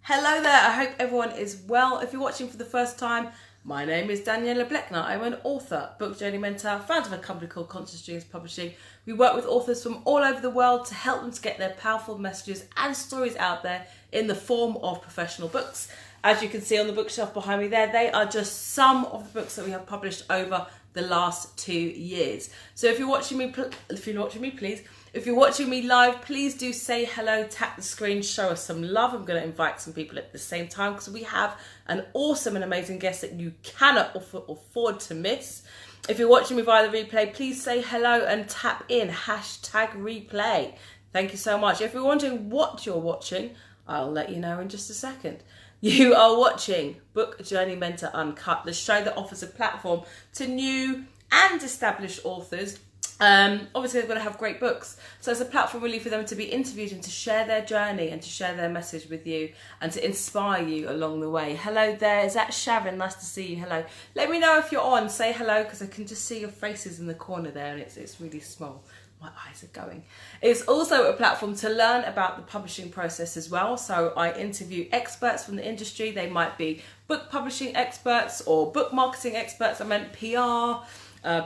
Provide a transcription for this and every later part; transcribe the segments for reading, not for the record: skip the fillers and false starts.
Hello there, I hope everyone is well. If you're watching for the first time, my name is Daniela Bleckner. I'm an author, book journey mentor, founder of a company called Conscious Dreams Publishing. We work with authors from all over the world to help them to get their powerful messages and stories out there in the form of professional books. As you can see on the bookshelf behind me there, they are just some of the books that we have published over the last 2 years. So if you're watching me, if you're watching me live, please do say hello, tap the screen, show us some love. I'm going to invite some people at the same time because we have an awesome and amazing guest that you cannot afford to miss. If you're watching me via the replay, please say hello and tap in, #replay. Thank you so much. If you're wondering what you're watching, I'll let you know in just a second. You are watching Book Journey Mentor Uncut, the show that offers a platform to new and established authors. Obviously they've got to have great books, so it's a platform really for them to be interviewed and to share their journey and to share their message with you and to inspire you along the way. Hello there, is that Sharon? Nice to see you. Hello. Let me know if you're on. Say hello because I can just see your faces in the corner there and it's really small. My eyes are going. It's also a platform to learn about the publishing process as well. So I interview experts from the industry. They might be book publishing experts or book marketing experts. I meant PR,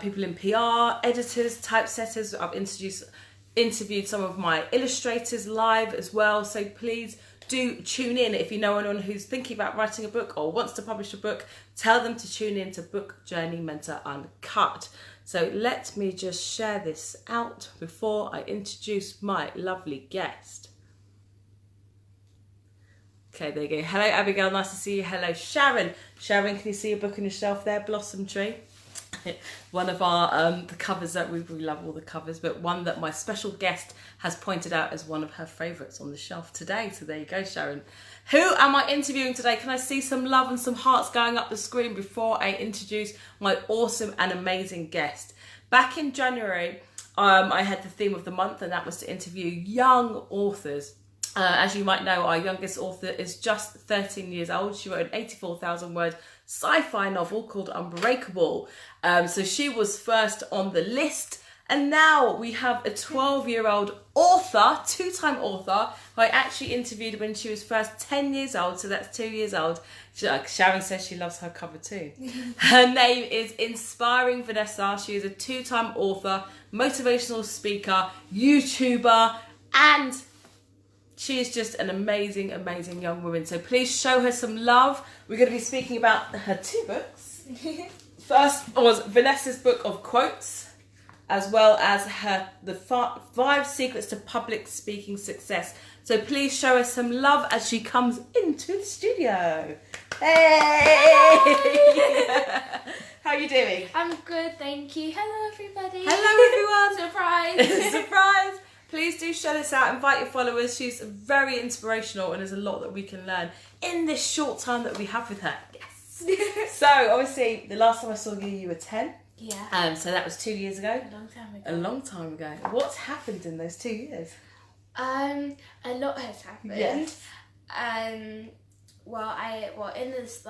people in PR, editors, typesetters. I've interviewed some of my illustrators live as well. So please do tune in. If you know anyone who's thinking about writing a book or wants to publish a book, tell them to tune in to Book Journey Mentor Uncut. So let me just share this out before I introduce my lovely guest. Okay, there you go. Hello, Abigail. Nice to see you. Hello, Sharon. Sharon, can you see a book on your shelf there? Blossom Tree. One of our the covers that we love all the covers, but one that my special guest has pointed out as one of her favourites on the shelf today. So there you go, Sharon. Who am I interviewing today? Can I see some love and some hearts going up the screen before I introduce my awesome and amazing guest? Back in January, I had the theme of the month, and that was to interview young authors. As you might know, our youngest author is just 13 years old. She wrote an 84,000 word sci-fi novel called Unbreakable. So she was first on the list. And now we have a 12-year-old author, two-time author, who I actually interviewed when she was first 10 years old. So that's 2 years old. Sharon says she loves her cover too. Her name is Inspiring Vanessa. She is a two-time author, motivational speaker, YouTuber, and she is just an amazing, amazing young woman. So please show her some love. We're going to be speaking about her 2 books. First was Vanessa's book of quotes, as well as the 5 secrets to public speaking success. So please show her some love as she comes into the studio. Hey! How are you doing? I'm good, thank you. Hello, everybody. Hello, everyone. Surprise. Surprise. Please do share this out, invite your followers. She's very inspirational and there's a lot that we can learn in this short time that we have with her. Yes. So, obviously, the last time I saw you, you were 10. Yeah. So that was 2 years ago. A long time ago. A long time ago. What's happened in those 2 years? A lot has happened. Yes. In this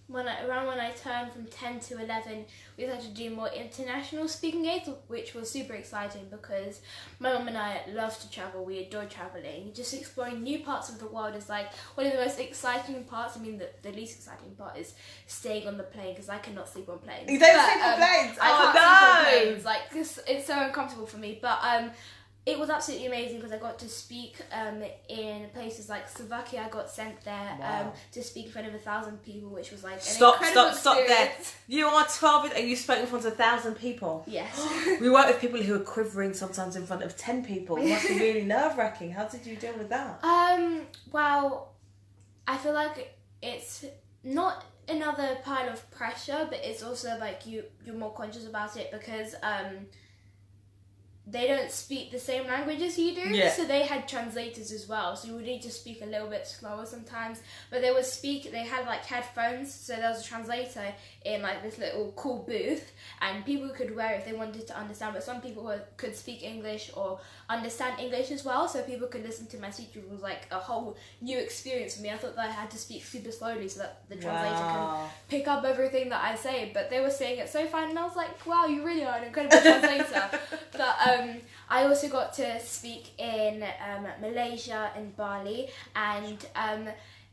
when I turned from 10 to 11, we started to do more international speaking gigs, which was super exciting because my mum and I love to travel. We adore travelling. Just exploring new parts of the world is one of the most exciting parts. I mean, the least exciting part is staying on the plane because I cannot sleep on planes. You don't sleep on planes? I can't sleep on planes. It's so uncomfortable for me. But it was absolutely amazing because I got to speak in places like Slovakia. I got sent there to speak in front of 1,000 people, which was incredible experience. Stop there. You are 12 and you spoke in front of 1,000 people. Yes. We work with people who are quivering sometimes in front of 10 people. It must be really nerve-wracking. How did you deal with that? Well, I feel like it's not another pile of pressure, but it's also you're more conscious about it because they don't speak the same language as you do, so they had translators as well, so you would need to speak a little bit slower sometimes, but they had headphones, so there was a translator in this little cool booth, and people could wear it if they wanted to understand, but some people could speak English or understand English as well, so people could listen to my speech. It was a whole new experience for me. I thought that I had to speak super slowly so that the translator can pick up everything that I say, but they were saying it so fine, and I was like, wow, you really are an incredible translator. But I also got to speak in Malaysia and Bali, and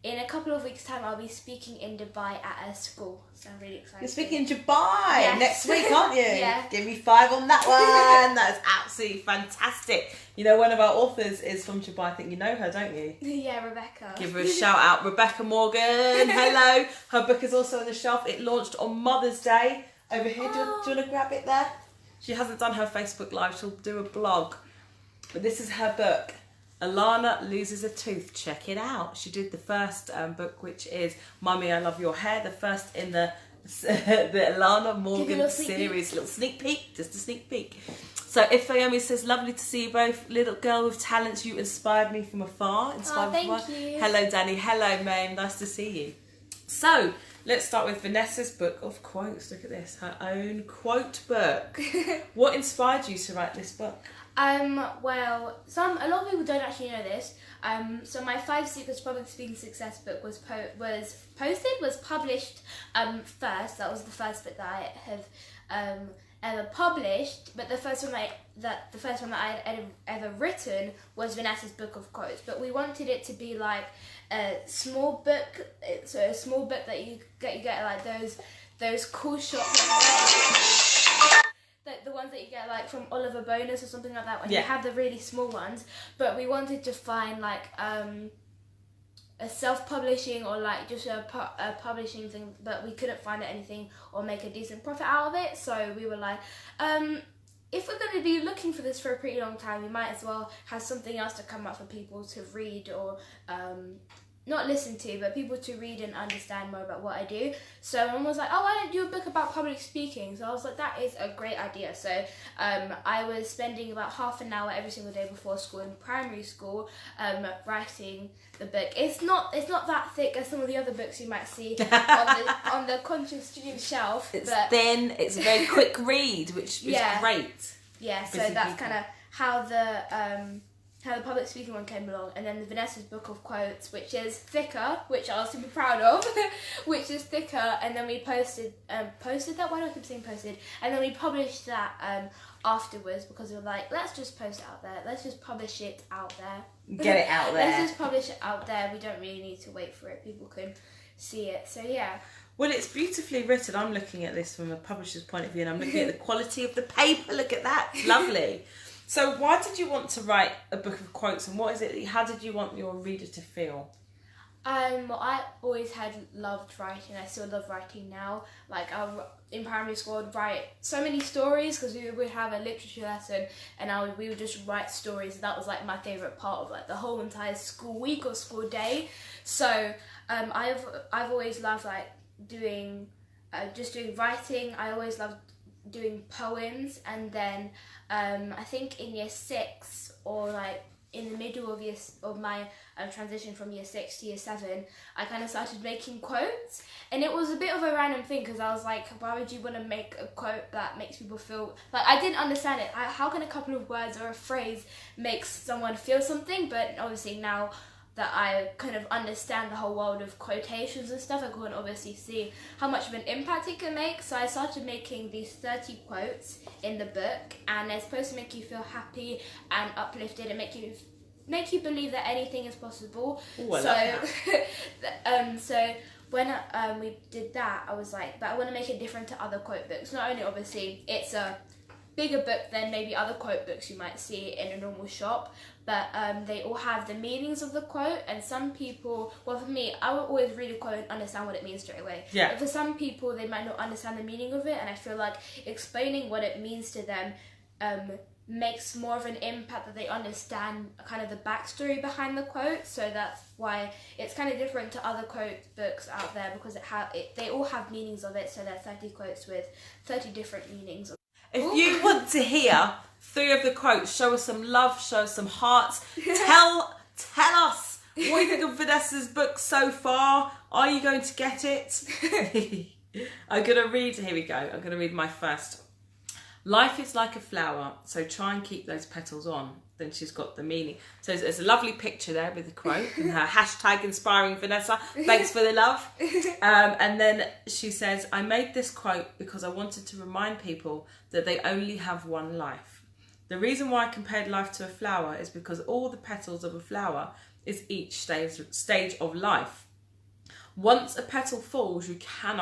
in a couple of weeks' time, I'll be speaking in Dubai at a school. So I'm really excited. You're speaking in Dubai next week, aren't you? Yeah. Give me 5 on that one. That's absolutely fantastic. You know, one of our authors is from Dubai. I think you know her, don't you? Yeah, Rebecca. Give her a shout out. Rebecca Morgan. Hello. Her book is also on the shelf. It launched on Mother's Day. Over here. Do you want to grab it there? She hasn't done her Facebook Live. She'll do a blog. But this is her book. Alana Loses a Tooth. Check it out. She did the first book, which is Mummy, I Love Your Hair. The first in the Alana Morgan series. Little sneak peek. Just a sneak peek. So if Fayomi says, lovely to see you both. Little girl with talents, you inspired me from afar. Thank you. Hello, Danny. Hello, Mame. Nice to see you. So let's start with Vanessa's book of quotes. Look at this. Her own quote book. What inspired you to write this book? Well, a lot of people don't actually know this. So my 5 Secrets Public Speaking Success book was published first. That was the first book that I have ever published. But the first one that I had ever written was Vanessa's book of quotes. But we wanted it to be like a small book, so a small book that you get like those cool shops. The ones that you get like from Oliver Bonus or something like that, when you have the really small ones. But we wanted to find like a self-publishing or like just a publishing thing, but we couldn't find anything or make a decent profit out of it. So we were like, if we're going to be looking for this for a pretty long time, we might as well have something else to come up for people to read or not listen to, but people to read and understand more about what I do. So mum was like, oh, why don't you do a book about public speaking? So I was like, that is a great idea. So I was spending about half an hour every single day before school in primary school writing the book. It's not that thick as some of the other books you might see on the conscious student shelf. It's thin, it's a very quick read, which is great. Yeah, so that's kind of how the public speaking one came along, and then the Vanessa's book of quotes, which is thicker, which I was super proud of, which is thicker, and then we posted that. Why do I keep saying posted? And then we published that afterwards, because we were like, let's just post it out there, let's just publish it out there, get it out there. Let's just publish it out there. We don't really need to wait for it. People can see it. So yeah. Well, it's beautifully written. I'm looking at this from a publisher's point of view, and I'm looking at the quality of the paper. Look at that, it's lovely. So why did you want to write a book of quotes, and what is it? How did you want your reader to feel? Well, I always had loved writing. I still love writing now. Like in primary school, I'd write so many stories because we would have a literature lesson, and we would just write stories. That was like my favourite part of like the whole entire school week or school day. So I've always loved like doing writing. I always loved doing poems, and then I think in year 6 or like in the middle of my transition from year 6 to year 7, I kind of started making quotes, and it was a bit of a random thing because I was like, why would you want to make a quote that makes people feel like, I didn't understand it. How can a couple of words or a phrase makes someone feel something? But obviously now that I kind of understand the whole world of quotations and stuff, I can obviously see how much of an impact it can make. So I started making these 30 quotes in the book, and they're supposed to make you feel happy and uplifted and make you believe that anything is possible. Ooh, I love that. So when we did that, I was like, but I want to make it different to other quote books. Not only obviously it's a bigger book than maybe other quote books you might see in a normal shop, but they all have the meanings of the quote, and some people, well for me, I will always read a quote and understand what it means straight away. Yeah. But for some people, they might not understand the meaning of it, and I feel like explaining what it means to them makes more of an impact, that they understand kind of the backstory behind the quote. So that's why it's kind of different to other quote books out there, because they all have meanings of it. So there are 30 quotes with 30 different meanings. If you want to hear 3 of the quotes, show us some love, show us some hearts. Tell us what you think of Vanessa's book so far. Are you going to get it? I'm going to read, here we go. I'm going to read my first. Life is like a flower, so try and keep those petals on. Then she's got the meaning. So there's a lovely picture there with the quote and her hashtag inspiring Vanessa. Thanks for the love. And then she says, I made this quote because I wanted to remind people that they only have one life. The reason why I compared life to a flower is because all the petals of a flower is each stage of life. Once a petal falls, you can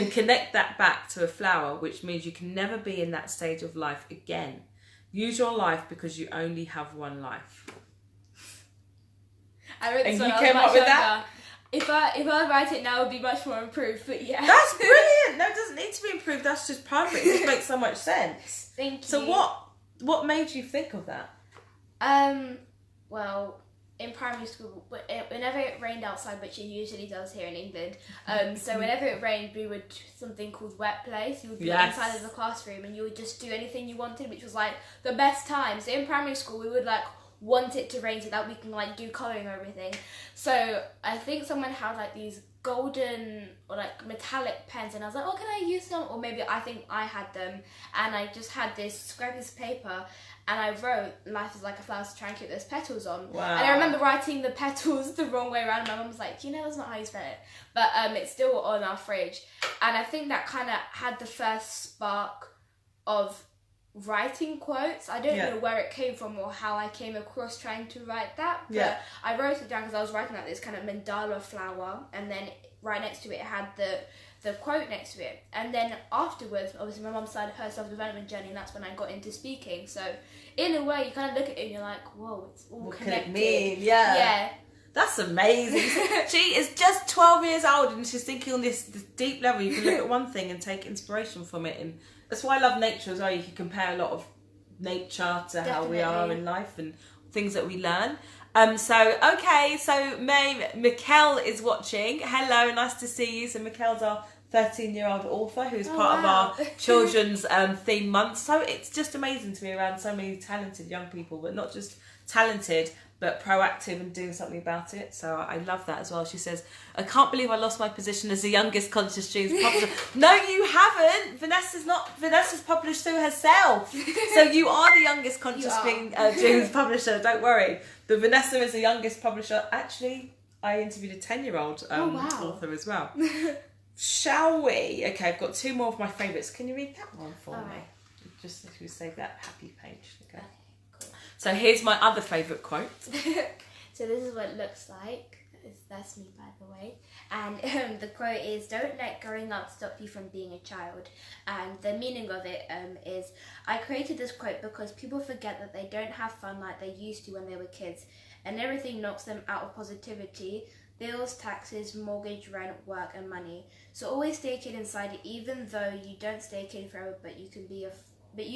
connect that back to a flower, which means you can never be in that stage of life again. Use your life because you only have one life. I wrote this and when you I was came much up with younger. that? If I write it now, it would be much more improved, but yeah. That's brilliant. No, it doesn't need to be improved. That's just perfect. It just makes so much sense. Thank you. So what made you think of that? Well, in primary school, whenever it rained outside, which it usually does here in England, so whenever it rained, we would do something called wet play. So you would be inside of the classroom and you would just do anything you wanted, which was like the best time. So in primary school, we would like want it to rain so that we can like do colouring or everything. So I think someone had like these golden or like metallic pens, and I was like, oh, can I use them? Or maybe I think I had them, and I just had this scrap piece of paper, and I wrote life is like a flower to try and keep those petals on. Wow. And I remember writing the petals the wrong way around. My mum was like, do you know that's not how you spell it? But it's still on our fridge, and I think that kind of had the first spark of writing quotes. I don't know where it came from or how I came across trying to write that, but I wrote it down because I was writing like this kind of mandala flower, and then right next to it had the quote next to it. And then afterwards, obviously my mum started her self-development journey, and that's when I got into speaking. So in a way, you kind of look at it and you're like, whoa, it's all connected. What could it mean? Yeah. That's amazing. She is just 12 years old and she's thinking on this deep level. You can look at one thing and take inspiration from it, and that's why I love nature as well. You can compare a lot of nature to how we are in life and things that we learn. So Mikkel is watching. Hello, nice to see you. So Mikkel's our 13-year-old author who's part of our children's theme month. So it's just amazing to be around so many talented young people, but not just talented, but proactive and doing something about it. So I love that as well. She says, I can't believe I lost my position as the youngest conscious dreams publisher. No, you haven't. Vanessa's published through herself. So you are the youngest conscious dreams publisher, don't worry. But Vanessa is the youngest publisher. Actually, I interviewed a 10-year-old author as well. Shall we? Okay, I've got two more of my favourites. Can you read that one for me? Right. Just if you save that happy page. Okay. So here's my other favourite quote. So this is what it looks like. That's me, by the way. And the quote is, don't let growing up stop you from being a child. And the meaning of it is, I created this quote because people forget that they don't have fun like they used to when they were kids, and everything knocks them out of positivity. Bills, taxes, mortgage, rent, work, and money. So always stay a kid inside, even though you don't stay a kid forever, but you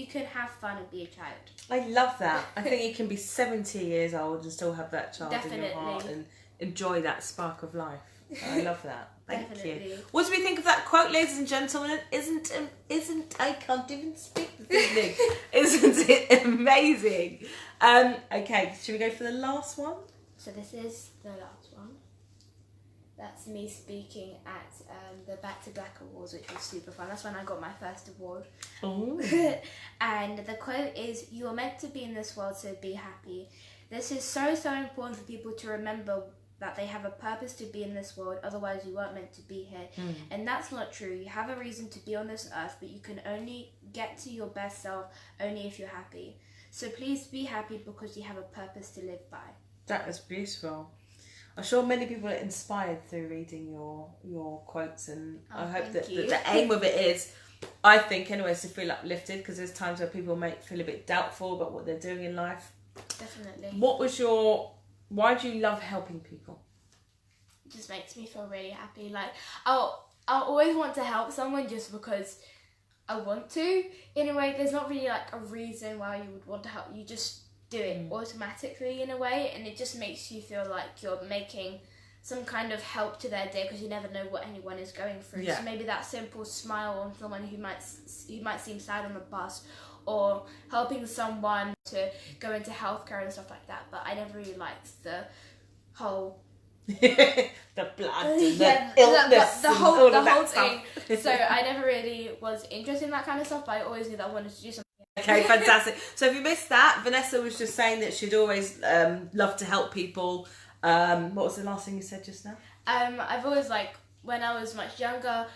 can have fun and be a child. I love that. I think you can be 70 years old and still have that child in your heart and enjoy that spark of life. I love that. Thank you. What do we think of that quote, ladies and gentlemen? I can't even speak this evening. Isn't it amazing? Okay, should we go for the last one? So this is the last one. That's me speaking at the Back to Black Awards, which was super fun. That's when I got my first award. Oh. And the quote is, you are meant to be in this world, so be happy. This is so important for people to remember that they have a purpose to be in this world, otherwise you weren't meant to be here. And that's not true. You have a reason to be on this earth, but you can only get to your best self only if you're happy. So please be happy because you have a purpose to live by. That is beautiful. I'm sure many people are inspired through reading your quotes, and I hope that the aim of it is, I think anyway, is to feel uplifted, because there's times where people may feel a bit doubtful about what they're doing in life. Definitely. Why do you love helping people? It just makes me feel really happy. Like, I'll always want to help someone just because I want to. In a way, there's not really like a reason why you would want to help. You just do it automatically in a way, and it just makes you feel like you're making some kind of help to their day, because you never know what anyone is going through. So maybe that simple smile on someone who might seem sad on the bus, or helping someone to go into healthcare and stuff like that. But I never really liked the whole the blood and the illness, the whole thing. So I never really was interested in that kind of stuff, but I always knew that I wanted to do something. Okay, fantastic. So if you missed that, Vanessa was just saying that she'd always loved to help people. What was the last thing you said just now? I've always, like, when I was much younger,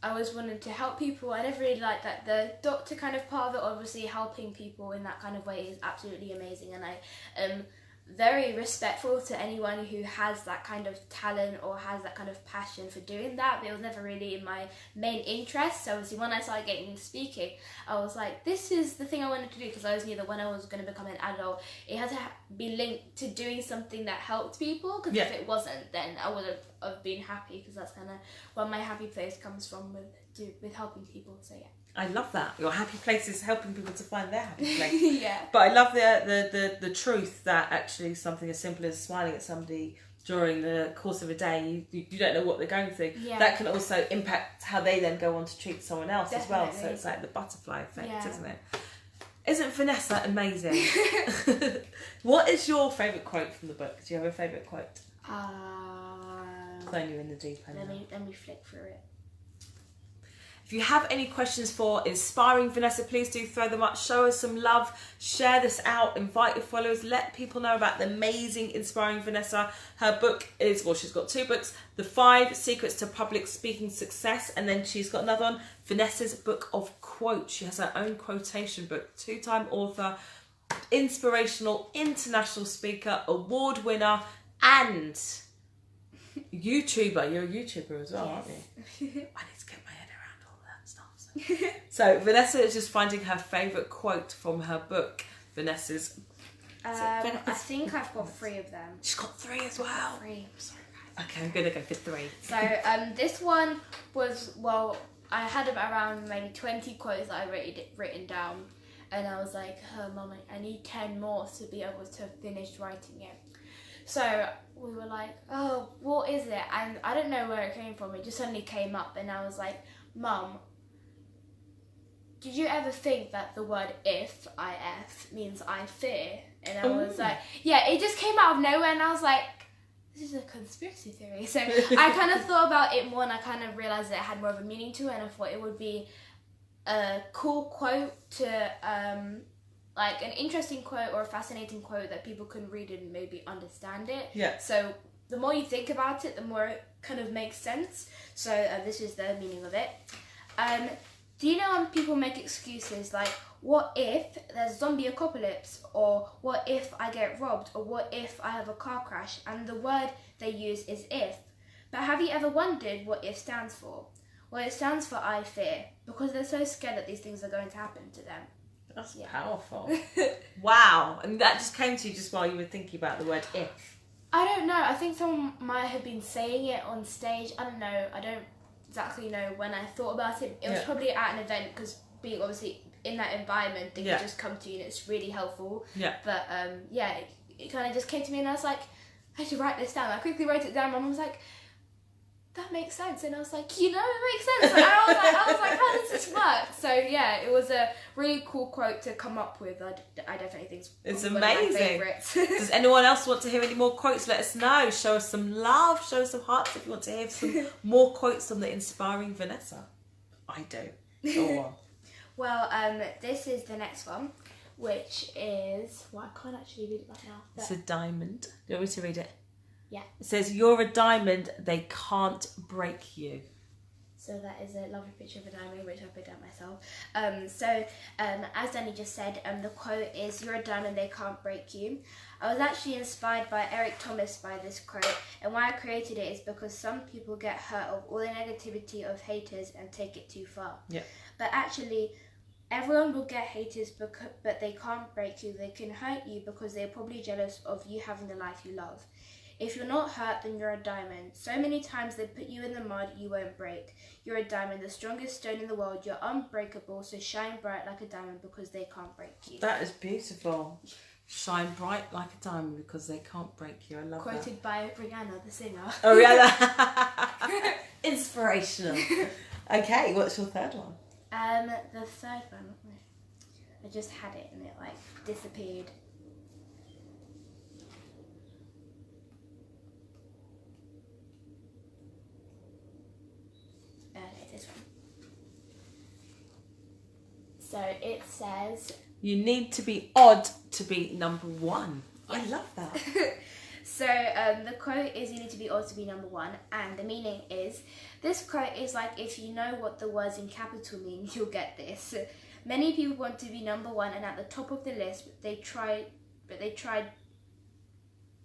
I always wanted to help people. I never really liked that the doctor kind of part of it. Obviously, helping people in that kind of way is absolutely amazing, and I am very respectful to anyone who has that kind of talent or has that kind of passion for doing that, but it was never really in my main interest. So obviously when I started getting into speaking, I was like, this is the thing I wanted to do, because I always knew that when I was going to become an adult, it had to be linked to doing something that helped people, because if it wasn't, then I would have been happy, because that's kind of where my happy place comes from with helping people. So yeah. I love that. Your happy place is helping people to find their happy place. Yeah. But I love the truth that actually something as simple as smiling at somebody during the course of a day, you don't know what they're going through. Yeah. That can also impact how they then go on to treat someone else as well. So it's like the butterfly effect, isn't it? Isn't Vanessa amazing? What is your favourite quote from the book? Do you have a favourite quote? Throwing you in the deep end. Let me flick through it. If you have any questions for Inspiring Vanessa, please do throw them up. Show us some love. Share this out. Invite your followers. Let people know about the amazing Inspiring Vanessa. Her book is, well, she's got 2 books. The 5 Secrets to Public Speaking Success. And then she's got another one, Vanessa's Book of Quotes. She has her own quotation book. 2-time author, inspirational international speaker, award winner, and YouTuber. You're a YouTuber as well, aren't you? I need to get my head around all that stuff. So Vanessa is just finding her favourite quote from her book, Vanessa's. I think I've got 3 of them. She's got 3 as well. 3. Sorry, guys. Okay, I'm gonna go for 3. So this one was, well, I had around maybe 20 quotes that I written down, and I was like, oh, Mum, I need 10 more to be able to finish writing it. So we were like, oh, what is it? And I don't know where it came from. It just suddenly came up, and I was like, Mum, did you ever think that the word if, I-F, means I fear? And I was like, yeah, it just came out of nowhere, and I was like, this is a conspiracy theory. So I kind of thought about it more, and I kind of realised that it had more of a meaning to it, and I thought it would be a cool quote to, like an interesting quote or a fascinating quote that people can read and maybe understand it. Yeah. So the more you think about it, the more it kind of makes sense. So this is the meaning of it. Do you know when people make excuses like, what if there's zombie apocalypse, or what if I get robbed, or what if I have a car crash, and the word they use is if. But have you ever wondered what if stands for? Well, it stands for I fear, because they're so scared that these things are going to happen to them. That's powerful. Wow. And that just came to you just while you were thinking about the word if. I don't know. I think someone might have been saying it on stage. I don't know. I don't exactly know when I thought about it. It was probably at an event, because being obviously in that environment, things just come to you and it's really helpful. Yeah. But it kind of just came to me, and I was like, I should write this down. I quickly wrote it down. My mum was like, that makes sense, and I was like, it makes sense. And I was like, how does this work? So yeah, it was a really cool quote to come up with. I definitely think it's amazing. One of my favourites. Does anyone else want to hear any more quotes? Let us know. Show us some love. Show us some hearts if you want to hear some more quotes from the Inspiring Vanessa. I do. Go on. Well, this is the next one, which is, well, I can't actually read it right now. It's a diamond. Do you want me to read it? Yeah. It says, you're a diamond, they can't break you. So that is a lovely picture of a diamond, which I put down myself. As Danny just said, the quote is, you're a diamond, they can't break you. I was actually inspired by Eric Thomas by this quote, and why I created it is because some people get hurt of all the negativity of haters and take it too far. Yeah. But actually, everyone will get haters, but they can't break you. They can hurt you because they're probably jealous of you having the life you love. If you're not hurt, then you're a diamond. So many times they put you in the mud, you won't break. You're a diamond, the strongest stone in the world. You're unbreakable, so shine bright like a diamond because they can't break you. That is beautiful. Shine bright like a diamond because they can't break you. I love that. Quoted by Rihanna, the singer. Oh, Rihanna. Inspirational. Okay, what's your third one? The third one, I just had it and it disappeared. This one. So it says, you need to be odd to be number one. I love that. So the quote is, you need to be odd to be number one, and the meaning is, this quote is like, if you know what the words in capital mean, you'll get this. Many people want to be number one and at the top of the list, but they tried.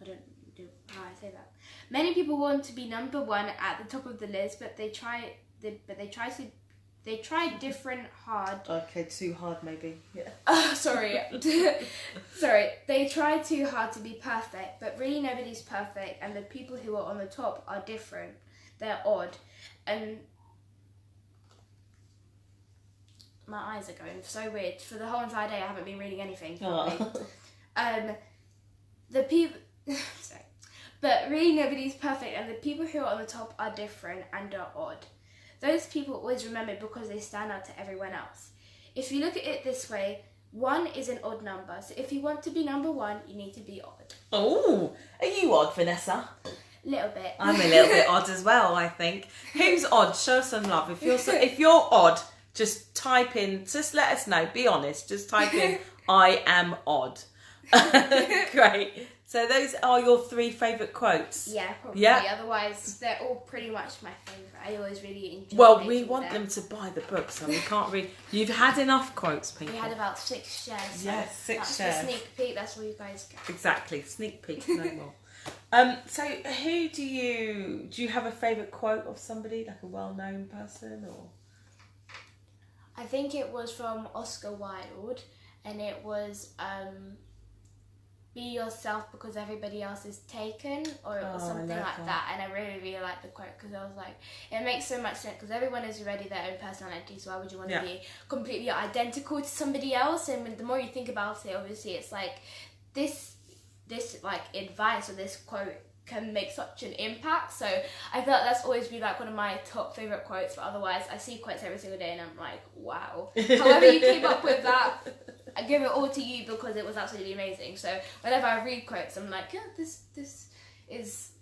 I don't know how I say that. Many people want to be number one at the top of the list, but they try different hard. Okay, too hard maybe. Yeah. Sorry. Sorry. They try too hard to be perfect, but really nobody's perfect, and the people who are on the top are different. They're odd, and my eyes are going so weird. For the whole entire day, I haven't been reading anything. The people. Sorry. But really nobody's perfect, and the people who are on the top are different and are odd. Those people always remember because they stand out to everyone else. If you look at it this way, 1 is an odd number. So if you want to be number 1, you need to be odd. Oh, are you odd, Vanessa? Little bit. I'm a little bit odd as well, I think. Who's odd? Show us some love. If you're odd, just type in, just let us know. Be honest. Just type in, I am odd. Great. So those are your 3 favourite quotes? Yeah, probably. Yeah. Otherwise, they're all pretty much my favourite. I always really enjoy Well, we want them to buy the book, so we can't read. You've had enough quotes, people. We had about 6 shares. So yes, 6 that's shares. A sneak peek, that's what you guys get. Exactly, sneak peek, no more. So who do you have a favourite quote of somebody, like a well-known person, or? I think it was from Oscar Wilde, and it was, be yourself because everybody else is taken, or something like that. And I really, really liked the quote because I was like, it makes so much sense because everyone is already their own personality, so why would you want to be completely identical to somebody else? And the more you think about it, obviously it's like this like advice or this quote can make such an impact. So I felt that's always been like one of my top favourite quotes, but otherwise I see quotes every single day and I'm like, wow. However you came up with that, I give it all to you because it was absolutely amazing. So whenever I read quotes, I'm like, yeah, this is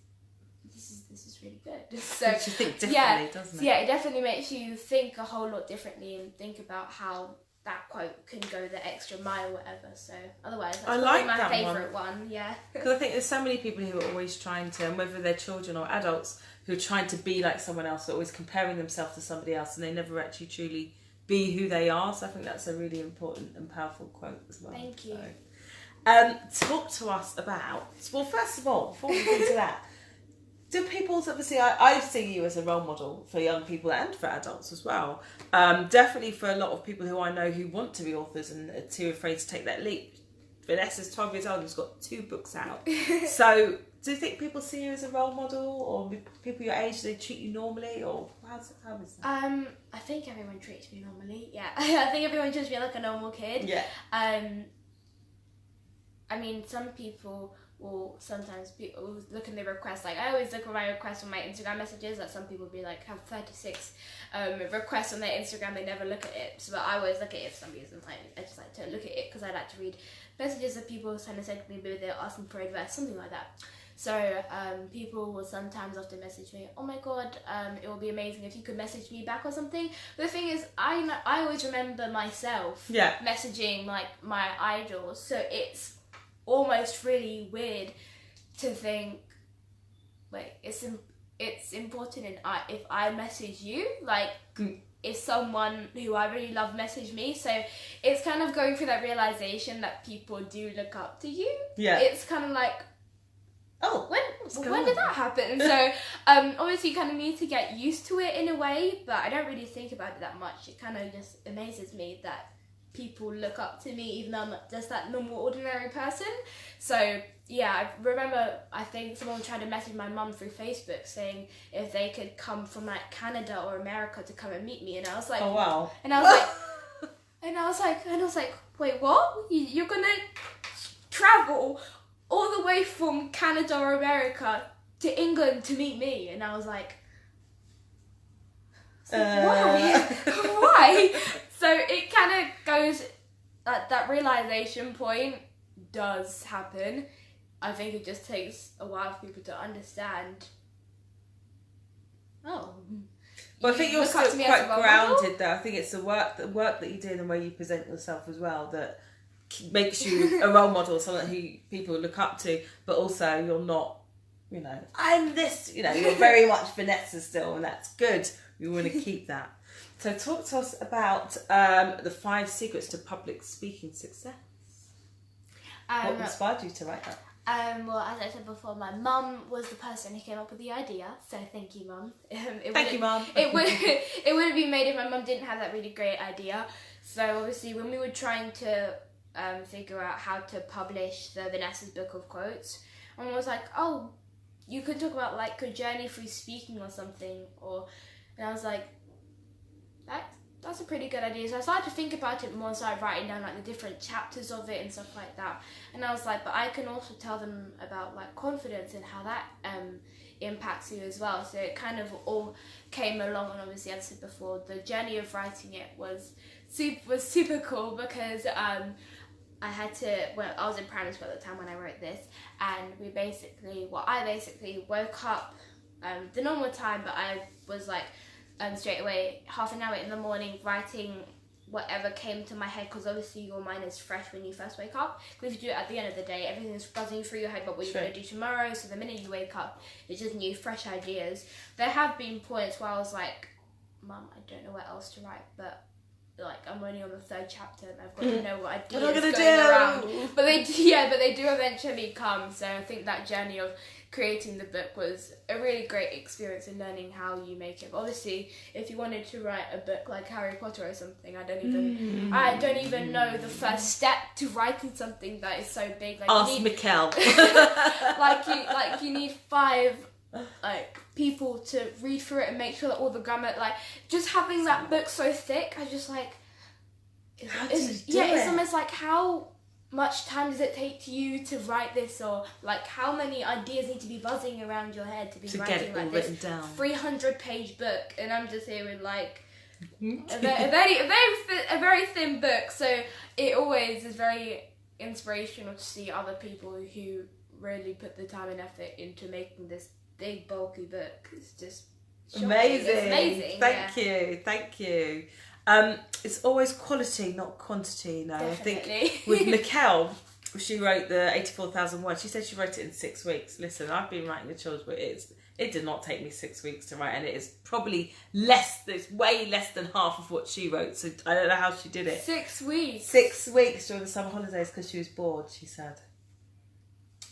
really good. So makes you think differently, doesn't it? Yeah, it definitely makes you think a whole lot differently and think about how that quote can go the extra mile, whatever. So otherwise, that's probably my favourite one. Yeah. Because I think there's so many people who are always trying to, and whether they're children or adults, who are trying to be like someone else, they're always comparing themselves to somebody else, and they never actually truly be who they are. So I think that's a really important and powerful quote as well. Thank you. So, talk to us about, well, first of all, before we get into that, do people, obviously I see you as a role model for young people and for adults as well. Definitely for a lot of people who I know who want to be authors and are too afraid to take that leap. Vanessa's 12 years old and has got 2 books out. So do you think people see you as a role model, or people your age, do they treat you normally, or how is that? I think everyone treats me normally, yeah. I think everyone treats me like a normal kid. Yeah. I mean, some people will sometimes look in the requests, like I always look at my requests on my Instagram messages, that some people be like, have 36 requests on their Instagram, they never look at it. So, but I always look at it for some reason. I just like to look at it because I like to read messages that people kind of send to me, maybe they're asking for advice, something like that. So people will sometimes often message me, oh my god, it will be amazing if you could message me back or something. But the thing is, I always remember myself messaging like my idols, so it's almost really weird to think, like, it's important if I message you, like if someone who I really love messaged me. So it's kind of going through that realization that people do look up to you. Yeah. It's kind of like, oh, when did that happen? So obviously you kind of need to get used to it in a way, but I don't really think about it that much. It kind of just amazes me that people look up to me even though I'm just that normal ordinary person. So yeah, I remember I think someone tried to message my mum through Facebook saying if they could come from like Canada or America to come and meet me, and I was like, oh wow. And I was like, wait, what? You're gonna travel all the way from Canada or America to England to meet me? And I was like why? Why? So it kind of goes, that realization point does happen. I think it just takes a while for people to understand. Oh. But I think you're still quite grounded though. I think it's the work that you do and the way you present yourself as well that makes you a role model, someone who people look up to, but also you're not, you know, I'm this, you know, you're very much Vanessa still, and that's good. We want to keep that. So talk to us about the 5 secrets to public speaking success. What inspired you to write that? Well, as I said before, my mum was the person who came up with the idea, so thank you, Mum. Thank you, Mum. It wouldn't have been made if my mum didn't have that really great idea. So obviously, when we were trying to figure out how to publish the Vanessa's book of quotes, and was like, oh, you could talk about like a journey through speaking or something, and I was like, that's a pretty good idea. So I started to think about it more, started writing down like the different chapters of it and stuff like that. And I was like, but I can also tell them about like confidence and how that impacts you as well. So it kind of all came along, and obviously, as I said before, the journey of writing it was super cool because I was in primary school at the time when I wrote this, and I basically woke up the normal time, but I was like straight away half an hour in the morning writing whatever came to my head, because obviously your mind is fresh when you first wake up, because if you do it at the end of the day, everything's buzzing through your head about what you're going to do tomorrow. So the minute you wake up, it's just new fresh ideas. There have been points where I was like, Mum, I don't know what else to write, but like I'm only on the 3rd chapter and I've got to know what ideas going around. But they do eventually come. So I think that journey of creating the book was a really great experience in learning how you make it. But obviously, if you wanted to write a book like Harry Potter or something, I don't even know the first step to writing something that is so big. Like, ask Mikkel. you need 5 people to read through it and make sure that all the grammar, just having that book so thick, I just it's almost like, how much time does it take you to write this, or like how many ideas need to be buzzing around your head to writing like this 300-page book, and I'm just here with like a very thin book. So it always is very inspirational to see other people who really put the time and effort into making this big bulky book. It's just shocking. Amazing. Thank you. It's always quality, not quantity. You know, definitely. I think with Mikkel, she wrote the 84,000 words. She said she wrote it in 6 weeks. Listen, I've been writing the children's book. It did not take me 6 weeks to write, and it is probably it's way less than half of what she wrote. So I don't know how she did it. 6 weeks. 6 weeks during the summer holidays because she was bored, she said.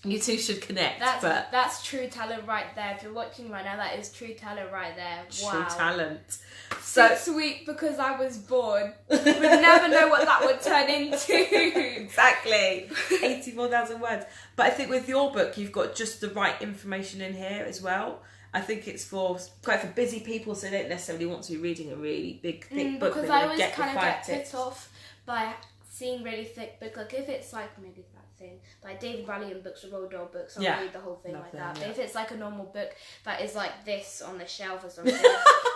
You two should connect. That's true talent right there. If you're watching right now, that is true talent right there. Wow. True talent. 6 weeks because I was bored. We'd never know what that would turn into. Exactly. 84,000 words. But I think with your book, you've got just the right information in here as well. I think it's quite for busy people, so they don't necessarily want to be reading a really big, thick book. Because I always kind of get put off by seeing really thick book. Like if it's like maybe that thing, like David Valiant books or Roald Dahl books, I'll read the whole thing like that. But if it's like a normal book that is like this on the shelf or something,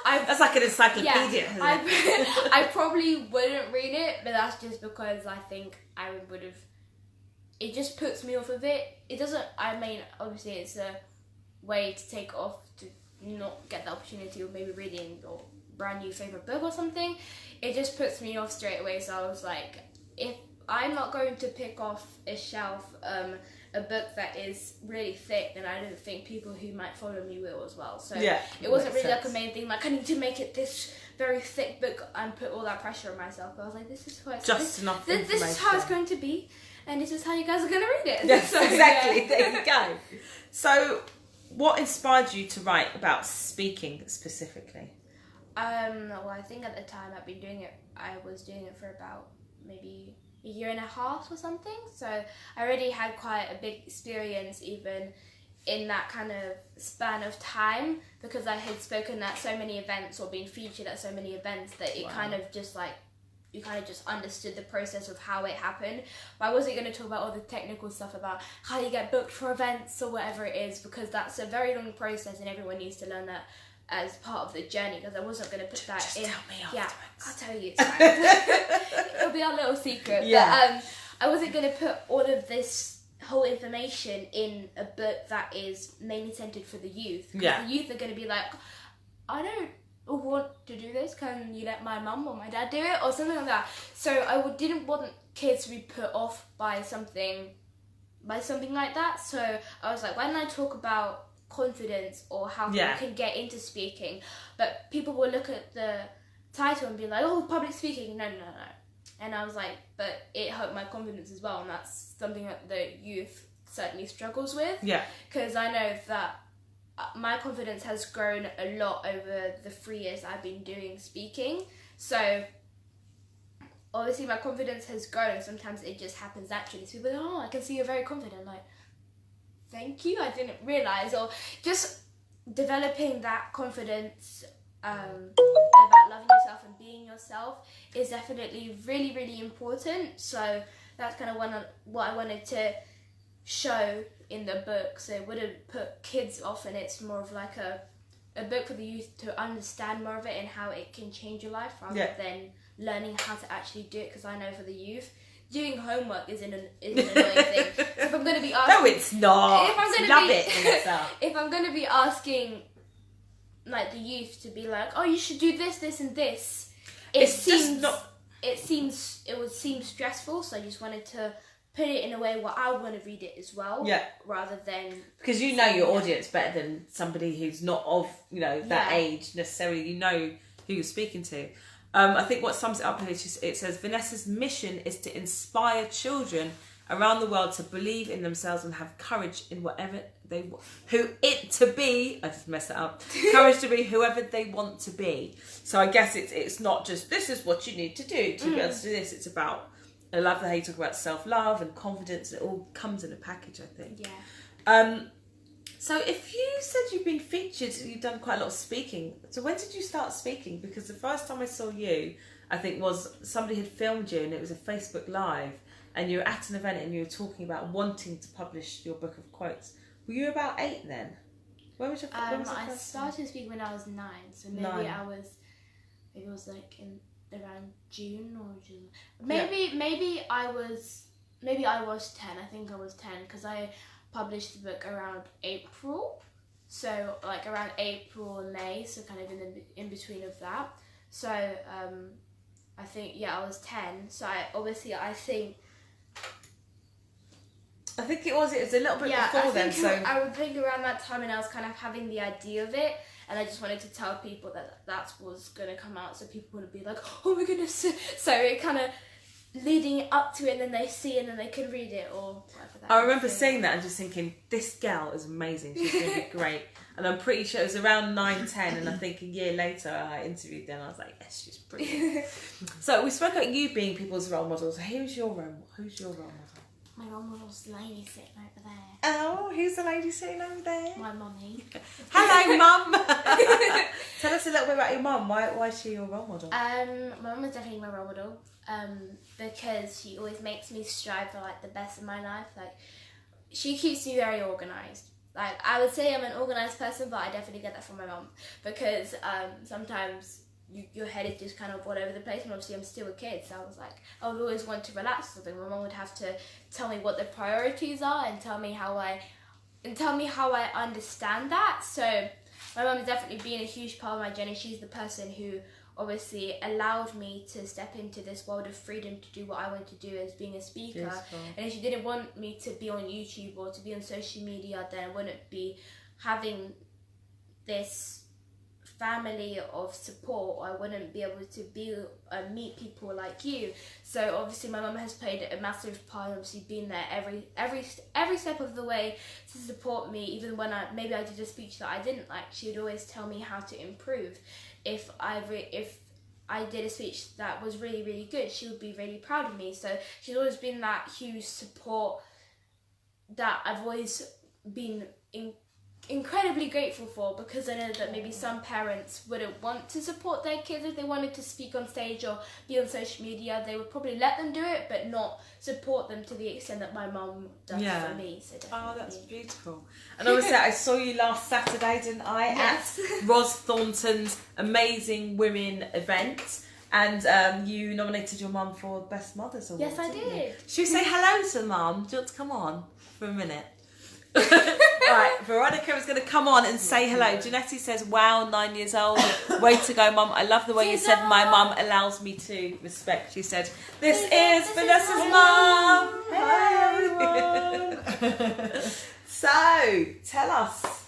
that's like an encyclopedia. I probably wouldn't read it, but that's just because I think I would have. It just puts me off of it. It doesn't. I mean, obviously, it's a way to take off to not get the opportunity of maybe reading your brand new favorite book or something. It just puts me off straight away. So I was like, if I'm not going to pick off a shelf a book that is really thick, then I don't think people who might follow me will as well. So it wasn't really like a main thing, like I need to make it this very thick book and put all that pressure on myself. But I was like, this is how it's this is how it's going to be, and this is how you guys are going to read it. Yes, so, exactly. Yeah. There you go. So what inspired you to write about speaking specifically? Well, I think at the time I was doing it for about maybe a year and a half or something. So I already had quite a big experience even in that kind of span of time, because I had spoken at so many events or been featured at so many events that it kind of just like, you kind of just understood the process of how it happened. But I wasn't going to talk about all the technical stuff about how you get booked for events or whatever it is, because that's a very long process and everyone needs to learn that as part of the journey, because I wasn't going to put that in. Tell me afterwards. I'll tell you. It's fine. It'll be our little secret. Yeah. But I wasn't going to put all of this whole information in a book that is mainly centered for the youth. Because the youth are going to be like, I don't want to do this, can you let my mum or my dad do it, or something like that. So I didn't want kids to be put off by something like that. So I was like, why don't I talk about confidence or how you can get into speaking? But people will look at the title and be like, oh, public speaking, no. And I was like, but it hurt my confidence as well, and that's something that the youth certainly struggles with. Yeah. Because I know that my confidence has grown a lot over the 3 years that I've been doing speaking. So obviously my confidence has grown. Sometimes it just happens naturally. So people are like, oh, I can see you're very confident. Like, thank you, I didn't realise. Or just developing that confidence about loving yourself and being yourself is definitely really, really important. So that's kind of what I wanted to show in the book. So it wouldn't put kids off, and it's more of like a book for the youth to understand more of it and how it can change your life, rather than learning how to actually do it. Because I know for the youth, doing homework is an annoying thing. So if I'm going to be asking... No, it's not. If I'm going to be asking like the youth to be like, oh, you should do this, this and this, it would seem stressful. So I just wanted to put it in a way where I would want to read it as well. Yeah. Rather than... Because you know your audience better than somebody who's not of, that age necessarily. You know who you're speaking to. I think what sums it up here, it says, Vanessa's mission is to inspire children around the world to believe in themselves and have courage in whatever they want. I just messed it up. Courage to be whoever they want to be. So I guess it's not just, this is what you need to do to be able to do this. It's about, I love how you talk about self-love and confidence. It all comes in a package, I think. Yeah. So if you said you've been featured, you've done quite a lot of speaking. So when did you start speaking? Because the first time I saw you, I think, was somebody had filmed you and it was a Facebook Live, and you were at an event and you were talking about wanting to publish your book of quotes. Were you about 8 then? When was your I started speaking when I was 9, so maybe it was like in around June or June. Maybe I was 10. I think I was 10 because I published the book around April, so like around April and May, so kind of in between of that. So I think I was 10. So I think it was a little bit before then. So I would think around that time, and I was kind of having the idea of it, and I just wanted to tell people that was going to come out, so people wouldn't be like, oh my goodness. So it kind of leading up to it, and then they see it and then they can read it or whatever that I remember seeing that and just thinking, this girl is amazing, she's going to be great. And I'm pretty sure it was around 9, 10, and I think a year later I interviewed them and I was like, yes, she's brilliant. So we spoke about you being people's role models. Who's your role model? My role model's the lady sitting over there. Oh, who's the lady sitting over there? My mummy. Hello, Mum. Tell us a little bit about your mum. Why is she your role model? My mum is definitely my role model. Because she always makes me strive for like the best in my life. Like, she keeps me very organised. Like, I would say I'm an organised person, but I definitely get that from my mum, because sometimes your head is just kind of all over the place, and obviously I'm still a kid, so I would always want to relax or something. My mum would have to tell me what the priorities are and tell me how I understand that. So my mum has definitely been a huge part of my journey. She's the person who obviously allowed me to step into this world of freedom to do what I want to do as being a speaker. Beautiful. And if she didn't want me to be on YouTube or to be on social media, then I wouldn't be having this family of support, or I wouldn't be able to meet people like you. So obviously my mum has played a massive part, obviously being there every step of the way to support me. Even when I did a speech that I didn't like, she would always tell me how to improve. If I did a speech that was really, really good, she would be really proud of me. So she's always been that huge support that I've always been incredibly grateful for, because I know that maybe some parents wouldn't want to support their kids if they wanted to speak on stage or be on social media. They would probably let them do it, but not support them to the extent that my mum does for me. So definitely. Oh, that's beautiful. And obviously I saw you last Saturday, didn't I? Yes. At Ros Thornton's Amazing Women event. And you nominated your mum for Best Mothers Award. Yes, I did. Should we say hello to Mum? Do you want to come on for a minute? Right, Veronica is going to come on and say hello. Janetti says, wow, 9 years old. Way to go, Mum. I love the way you said my mum allows me to respect. She said, this is Vanessa's mum. Hi, everyone. So, tell us.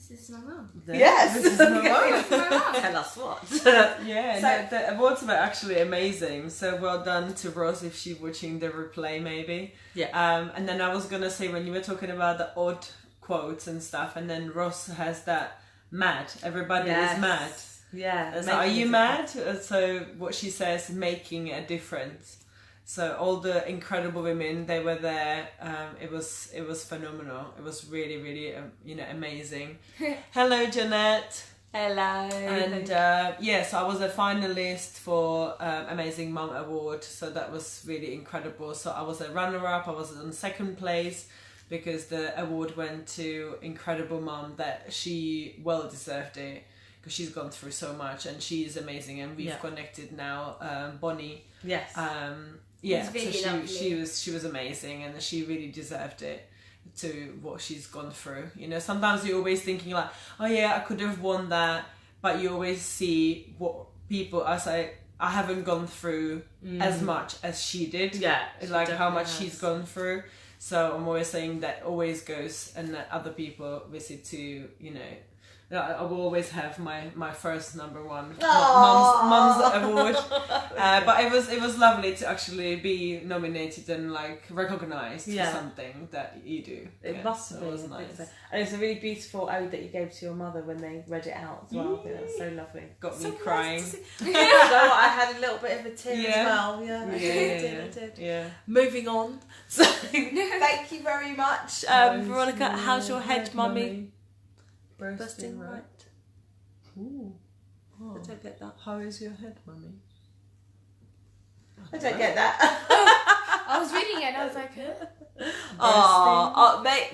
This is my mum. Yes. This is my mum. Tell us what. The awards were actually amazing. So well done to Rose if she's watching the replay, maybe. Yeah. And then I was gonna say, when you were talking about the odd quotes and stuff, and then Rose has that mad. Everybody is mad. Yeah. So are you mad? So what she says, making a difference. So all the incredible women, they were there. It was phenomenal. It was really, really, amazing. Hello, Jeanette. Hello. And so I was a finalist for Amazing Mum Award. So that was really incredible. So I was a runner-up. I was in second place because the award went to incredible mum, that she well deserved it because she's gone through so much and she is amazing. And we've connected now. Bonnie. Yes. It's really lovely. She was amazing, and she really deserved it to what she's gone through. Sometimes you're always thinking like, oh yeah, I could have won that, but you always see what people I haven't gone through as much as she did. Yeah, it's like how much she's gone through. So I'm always saying that always goes, and that other people visit to, I will always have my first number one mum's award, but it was lovely to actually be nominated and like recognized for something that you do. It must have been. Was nice. And it's a really beautiful ode that you gave to your mother when they read it out as well. I think that's so lovely. Got me crying. I had a little bit of a tear as well. I did. Yeah. Moving on. So thank you very much, Veronica. How's your head, mummy? Bursting right. Ooh. Oh. I don't get that. How is your head, mummy? I don't get that. I was reading it and I was like,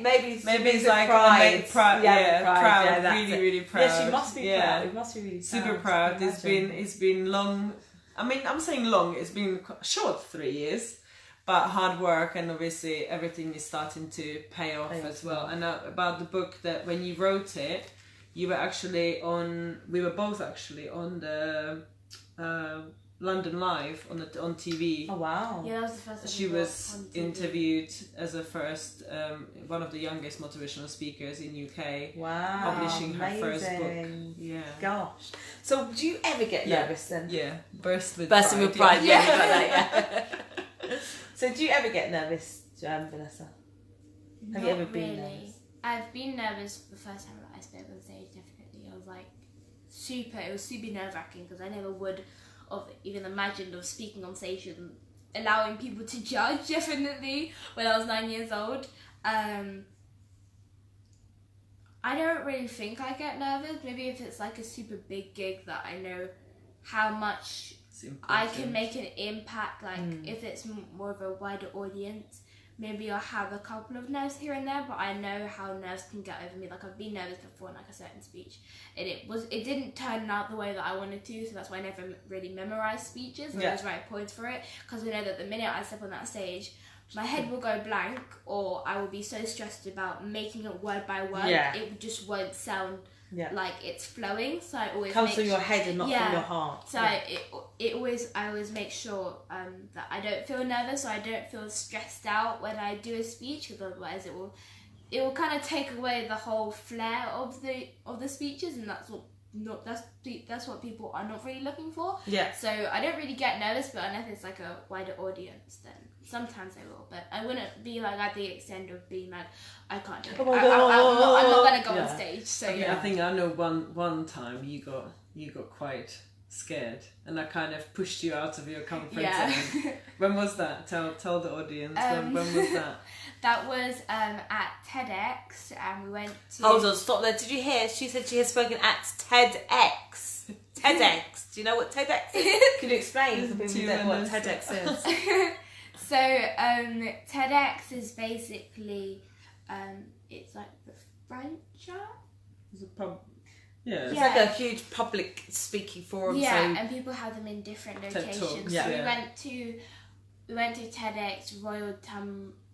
maybe it's like pride. Proud. Yeah, really, really proud. Yeah, she must be proud. It must be really super proud. It's been long. I mean, I'm saying long. It's been short 3 years. But hard work, and obviously everything is starting to pay off as well. And about the book, that when you wrote it, we were both actually on the London Live on TV. Oh wow! Yeah, that was the first time she was interviewed as a first one of the youngest motivational speakers in UK. Wow! Publishing her first book. Yeah. Gosh. So do you ever get nervous then? Yeah. Bursting with pride. Yeah. You got that, yeah. So do you ever get nervous, Vanessa? Have you ever been nervous? I've been nervous the first time that I spoke on stage, definitely. I was like it was super nerve-wracking because I never would have even imagined of speaking on stage and allowing people to judge, definitely, when I was 9 years old. I don't really think I get nervous. Maybe if it's like a super big gig that I know how much I can make an impact, like if it's more of a wider audience, maybe I'll have a couple of nerves here and there, but I know how nerves can get over me. Like I've been nervous before in like a certain speech, and it didn't turn out the way that I wanted to, so that's why I never really memorized speeches and always write points for it, because I know that the minute I step on that stage, my head will go blank, or I will be so stressed about making it word by word, it just won't sound like it's flowing. So I always comes from your head and not from your heart. So I always make sure that I don't feel nervous, or I don't feel stressed out when I do a speech, because otherwise it will kind of take away the whole flair of the speeches, and that's what people are not really looking for. Yeah. So I don't really get nervous, but unless it's like a wider audience, then sometimes I will. But I wouldn't be like at the extent of being like, I can't do it. I'm not gonna go on stage. So I think I know one time you got quite scared, and I kind of pushed you out of your comfort zone. When was that? Tell the audience. When was that? That was at TEDx, and we went to... Hold on, stop there. Did you hear? She said she has spoken at TEDx. TEDx. Do you know what TEDx is? Can you explain for people what TEDx is? So, TEDx is basically, it's like the French art? Yeah. It's like a huge public speaking forum. Yeah, and people have them in different locations. So we went to TEDx Royal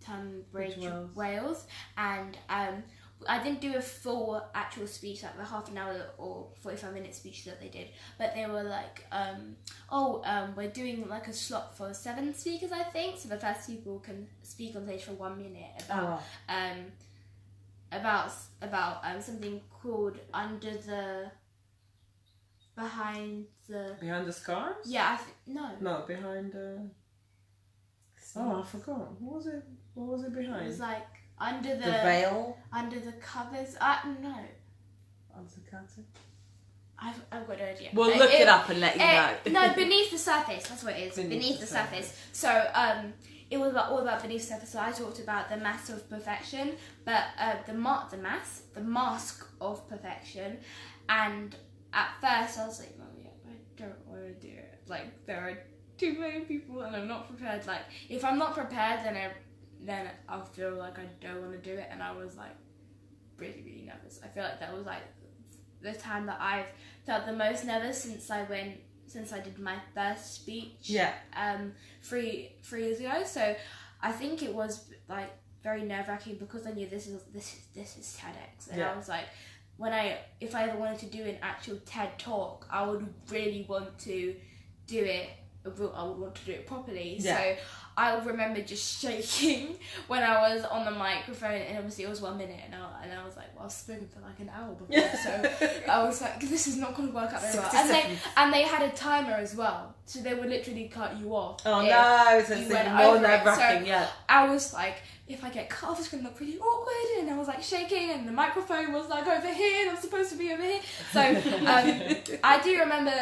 Tunbridge, Wales, and I didn't do a full actual speech, like the half an hour or 45-minute speech that they did, but they were like, we're doing like a slot for 7 speakers, I think, so the first people can speak on stage for 1 minute about something called behind the scars? Yeah, No, behind I forgot. What was it behind? It was like under the veil, under the covers. No. Under the curtain. I've got no idea. We'll look it up and let you know. No, beneath the surface. That's what it is. Beneath the surface. So it was all about beneath the surface. So I talked about the mass of perfection, but the mask of perfection. And at first I was like, I don't want to do it. Like, there are too many people and I'm not prepared. Like, if I'm not prepared, then I'll feel like I don't want to do it. And I was like really, really nervous. I feel like that was like the time that I've felt the most nervous since I did my first speech. Yeah. 3 years ago. So I think it was like very nerve-wracking because I knew this is TEDx, and I was like, if I ever wanted to do an actual TED talk, I would really want to do it. I would want to do it properly. Yeah. So I remember just shaking when I was on the microphone, and obviously it was 1 minute, and I was like, well, I was spoken for like an hour before, so I was like, this is not going to work out very well. And they had a timer as well, so they would literally cut you off. Oh no, so it's even more nerve-wracking. So I was like, if I get cut off, it's going to look really awkward, and I was like shaking, and the microphone was like over here, and I'm supposed to be over here. So I do remember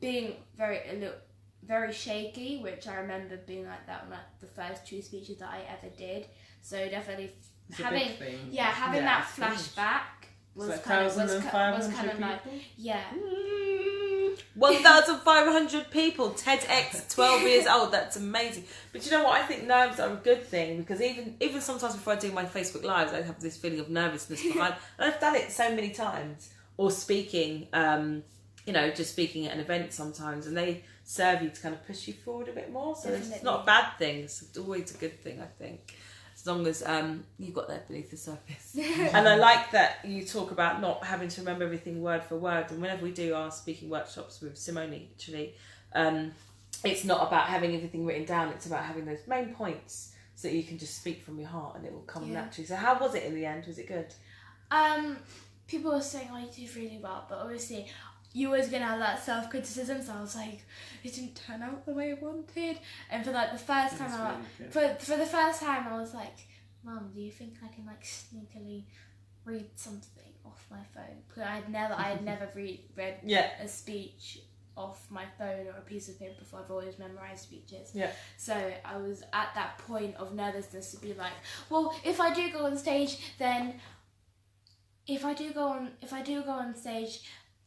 being very shaky, which I remember being like that on like the first 2 speeches that I ever did. So definitely having that flashback was kind of like 1,500 people, TEDx, 12 years old. That's amazing. But you know what? I think nerves are a good thing, because even sometimes before I do my Facebook lives, I have this feeling of nervousness behind. And I've done it so many times, or speaking. Just speaking at an event sometimes, and they serve you to kind of push you forward a bit more. So it's not a bad thing. It's always a good thing, I think, as long as you've got that beneath the surface. And I like that you talk about not having to remember everything word for word. And whenever we do our speaking workshops with Simone, actually, it's not about having everything written down. It's about having those main points so that you can just speak from your heart and it will come naturally. So how was it in the end? Was it good? People were saying, you did really well, but obviously you always gonna have that self-criticism, so I was like, it didn't turn out the way I wanted. And for like the first time, for the first time, I was like, Mum, do you think I can like sneakily read something off my phone? Because I had never read a speech off my phone or a piece of paper before. I've always memorized speeches. Yeah. So I was at that point of nervousness to be like, well, if I do go on stage, then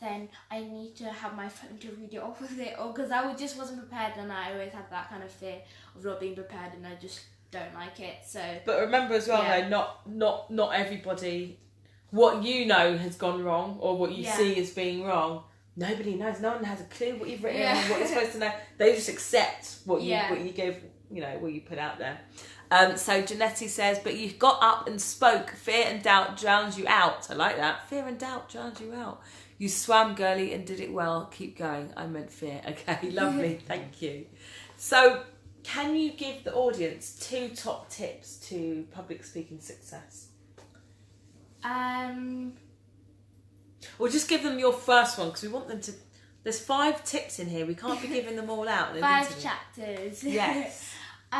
then I need to have my phone to read it off with it, or because I just wasn't prepared, and I always had that kind of fear of not being prepared, and I just don't like it. So, but remember as well, though, not everybody, what you know has gone wrong, or what you see as being wrong. Nobody knows. No one has a clue what you've written or what you're supposed to know. They just accept what you give, what you put out there. So Janetti says, but you got up and spoke. Fear and doubt drowns you out. I like that. Fear and doubt drowns you out. You swam, girly, and did it well. Keep going. I meant fear. Okay, lovely. Thank you. So, can you give the audience 2 top tips to public speaking success? Or just give them your first one, because we want them to... There's 5 tips in here. We can't be giving them all out. 5 chapters. Yes. 2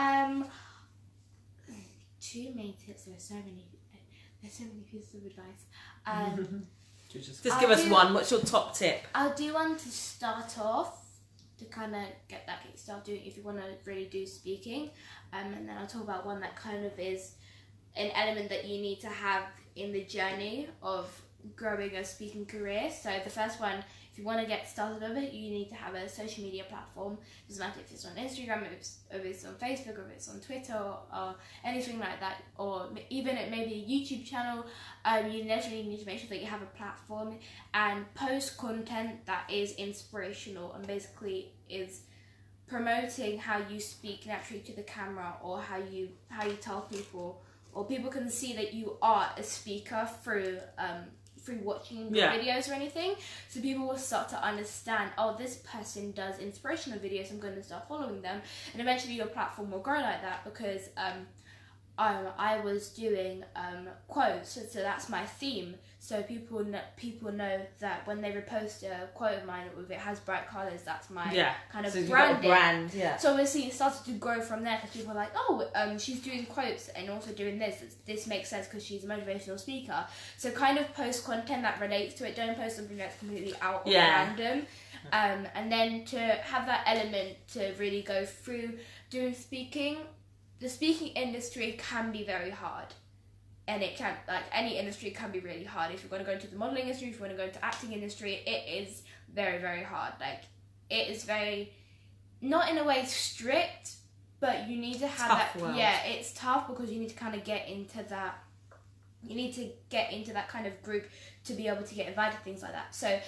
main tips. There's so many pieces of advice. Just give us one. What's your top tip? I'll do one to start off, to kind of get that kickstart doing if you want to really do speaking. And then I'll talk about one that kind of is an element that you need to have in the journey of growing a speaking career. So the first one, if you want to get started with it, you need to have a social media platform. It doesn't matter if it's on Instagram, if it's on Facebook, or if it's on Twitter, or anything like that, or even it may be a YouTube channel. You literally need to make sure that you have a platform and post content that is inspirational and basically is promoting how you speak naturally to the camera, or how you tell people, or people can see that you are a speaker through watching your videos or anything. So people will start to understand, oh, this person does inspirational videos, I'm going to start following them, and eventually your platform will grow like that, because I was doing quotes, so that's my theme. So people know that when they repost a quote of mine, if it has bright colours, that's my kind of so branding. Brand, So obviously it started to grow from there, because people are like, oh, she's doing quotes and also doing this. This makes sense because she's a motivational speaker. So kind of post content that relates to it. Don't post something that's completely out or random. And then to have that element to really go through doing speaking. The speaking industry can be very hard, and it can, like any industry, can be really hard. If you're going to go into the modelling industry, if you want to go into acting industry, it is very, very hard. Like, it is very, not in a way strict, but you need to have tough that world. It's tough, because you need to kind of get into that, kind of group to be able to get invited, things like that. So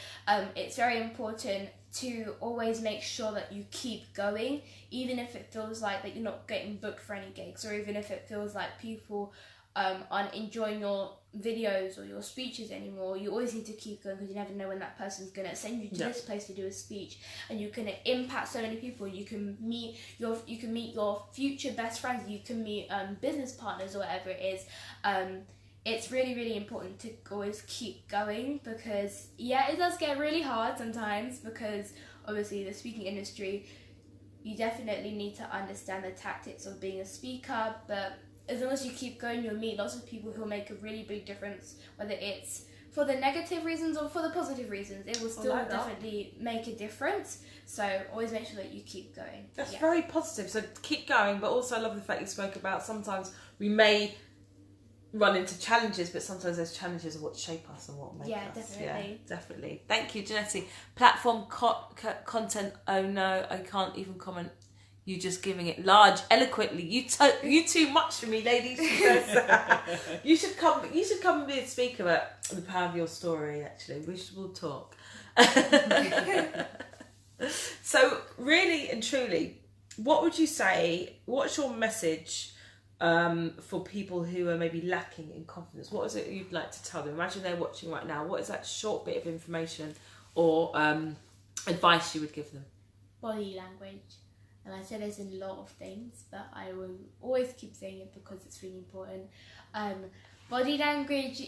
it's very important to always make sure that you keep going, even if it feels like that you're not getting booked for any gigs, or even if it feels like people aren't enjoying your videos or your speeches anymore. You always need to keep going, because you never know when that person's going to send you to this place to do a speech, and you can impact so many people. You can meet your future best friends, you can meet business partners, or whatever it is. It's really, really important to always keep going, because it does get really hard sometimes, because obviously the speaking industry, you definitely need to understand the tactics of being a speaker, but as long as you keep going, you'll meet lots of people who'll make a really big difference, whether it's for the negative reasons or for the positive reasons. It will still definitely make a difference. So always make sure that you keep going. That's very positive. So keep going, but also I love the fact you spoke about sometimes we may run into challenges, but sometimes those challenges are what shape us and what make us. Definitely. Yeah, definitely. Thank you, Janetti. Platform content. Oh no, I can't even comment. You just giving it large, eloquently. You too much for me, ladies. You should come. You should come and be a speaker at the Power of Your Story. Actually, we'll talk. So, really and truly, what would you say? What's your message for people who are maybe lacking in confidence? What is it you'd like to tell them? Imagine they're watching right now. What is that short bit of information or advice you would give them? Body language. And I say there's a lot of things, but I will always keep saying it because it's really important. Body language,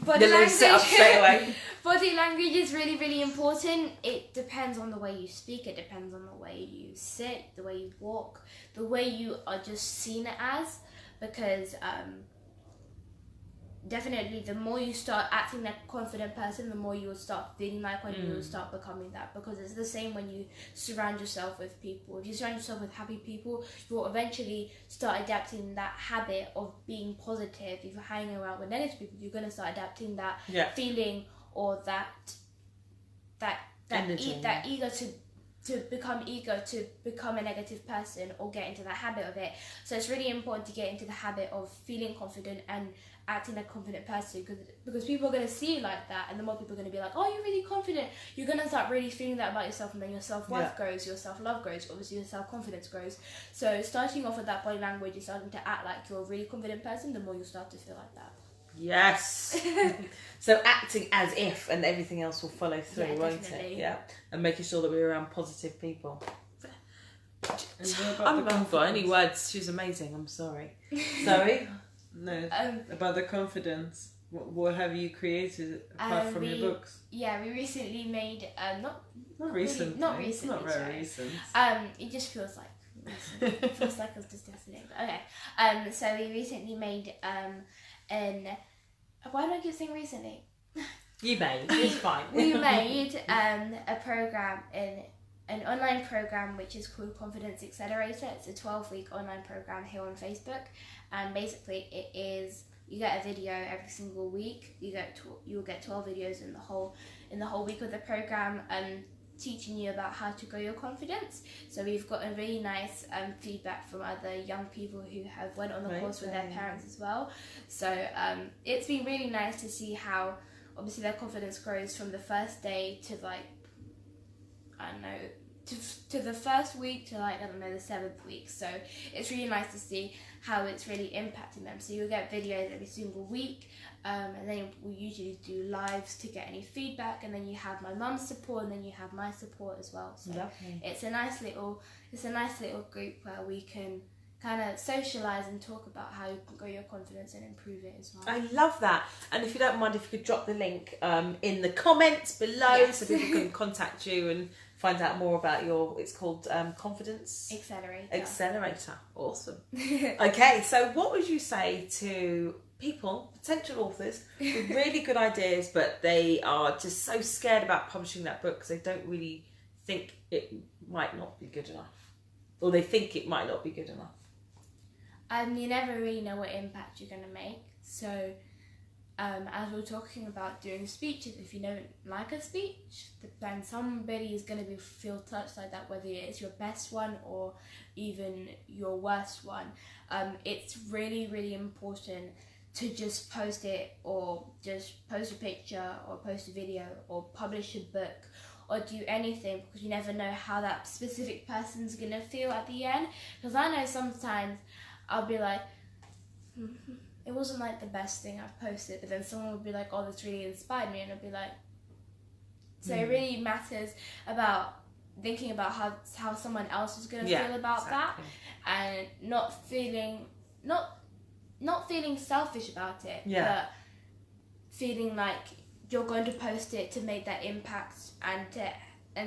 body language. Sit up straight away. Body language is really, really important. It depends on the way you speak. It depends on the way you sit, the way you walk, the way you are just seen as. Because definitely the more you start acting like a confident person, the more you will start feeling like one, you will start becoming that. Because it's the same when you surround yourself with people. If you surround yourself with happy people, you will eventually start adapting that habit of being positive. If you're hanging around with negative people, you're going to start adapting that feeling, or that ego to become a negative person, or get into that habit of it. So it's really important to get into the habit of feeling confident and acting like a confident person, because people are going to see you like that, and the more people are going to be like, oh, you're really confident, you're going to start really feeling that about yourself, and then your self-worth grows, your self-love grows, obviously your self-confidence grows. So starting off with that body language and starting to act like you're a really confident person, the more you start to feel like that. Yes. So acting as if, and everything else will follow through, won't definitely. it? Yeah. And making sure that we're around positive people. And I haven't got any words. She's amazing. I'm sorry. Sorry? No. About the confidence. What have you created apart from your books? Yeah, we recently made not recently. It's not very recent. It just feels like recent. It feels like it was just yesterday. But okay. So we recently made why do I keep saying recently? You made. It's fine. We made a program, an online program which is called Confidence Accelerator. It's a 12-week online program here on Facebook, and basically it is, you get a video every single week. You'll get 12 videos in the whole week of the program, teaching you about how to grow your confidence. So we've got a really nice feedback from other young people who have went on the course with their parents as well. So it's been really nice to see how obviously their confidence grows from the first day to, like, I don't know, to the first week to like, I don't know, the 7th week. So it's really nice to see how it's really impacting them. So you'll get videos every single week, and then we usually do lives to get any feedback, and then you have my mum's support, and then you have my support as well. So it's a nice little group where we can kind of socialise and talk about how you can grow your confidence and improve it as well. I love that. And if you don't mind, if you could drop the link in the comments below, so people can contact you and find out more about it's called Confidence Accelerator. Awesome. Okay, so what would you say to people, potential authors, with really good ideas, but they are just so scared about publishing that book because they don't really think it might not be good enough, or they think it might not be good enough? You never really know what impact you're going to make. So as we're talking about doing speeches, if you don't like a speech, then somebody is going to feel touched like that, whether it's your best one or even your worst one. It's really, really important to just post it, or just post a picture, or post a video, or publish a book, or do anything, because you never know how that specific person's going to feel at the end. Because I know sometimes I'll be like, it wasn't like the best thing I've posted, but then someone would be like, oh, this really inspired me, and I'll be like, so it really matters about thinking about how someone else is going to feel about that, and not feeling selfish about it, but feeling like you're going to post it to make that impact and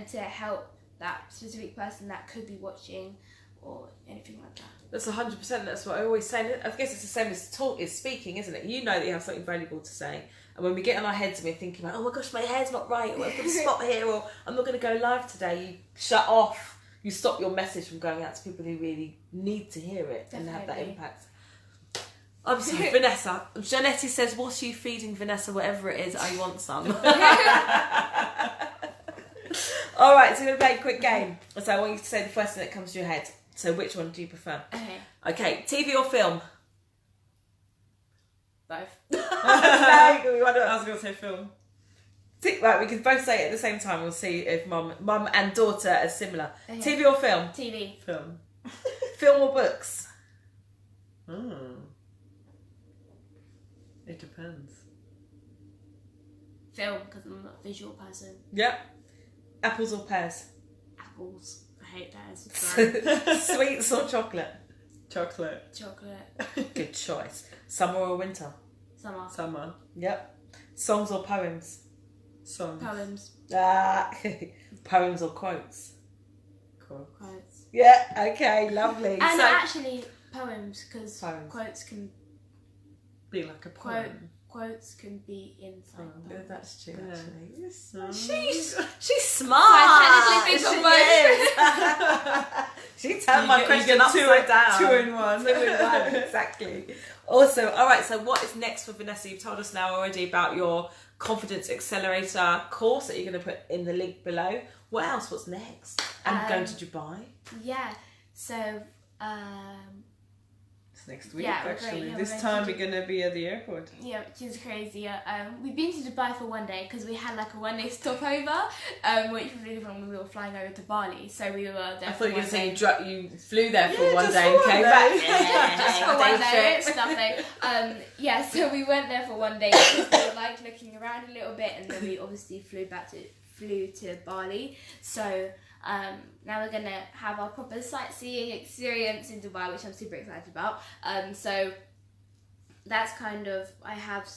to help that specific person that could be watching or anything like that. That's 100%. That's what I always say. I guess it's the same as speaking, isn't it? You know that you have something valuable to say, and when we get in our heads and we're thinking about, oh my gosh, my hair's not right, or I've got a spot here, or I'm not going to go live today, you shut off. You stop your message from going out to people who really need to hear it and have that impact. I'm sorry, Vanessa. Janetti says, "What are you feeding Vanessa? Whatever it is, I want some." All right, so we're going to play a quick game. So I want you to say the first thing that comes to your head. So which one do you prefer? Okay, TV or film? Both. I was going to say film. Right, we can both say it at the same time. We'll see if mum and daughter are similar. TV or film? TV. Film. Film or books? It depends. Film, because I'm not a visual person. Yep. Apples or pears? Apples. I hate pears. Sweets or chocolate? Chocolate. Chocolate. Good choice. Summer or winter? Summer. Yep. Songs or poems? Songs. Poems. Poems or quotes? Quotes. Yeah, okay, lovely. And actually, poems, because quotes can be like a poem. Quotes can be inside. Yeah, that's true, actually. Yes. She's smart. I technically think of She turned my question upside down. 2 in 1. 2 in 1, exactly. Awesome. All right, so what is next for Vanessa? You've told us now already about your Confidence Accelerator course that you're going to put in the link below. What else? What's next? And going to Dubai? Yeah, so... next week, actually. This time we're going to be at the airport. Yeah, which is crazy. We've been to Dubai for one day because we had like a one-day stopover, which was really fun when we were flying over to Bali. So we were there. I thought you were saying you flew there for one day and came back. Just for one day, it's nothing. So we went there for one day because we were like looking around a little bit, and then we obviously flew to Bali. So now we're gonna have our proper sightseeing experience in Dubai, which I'm super excited about. So that's kind of, I have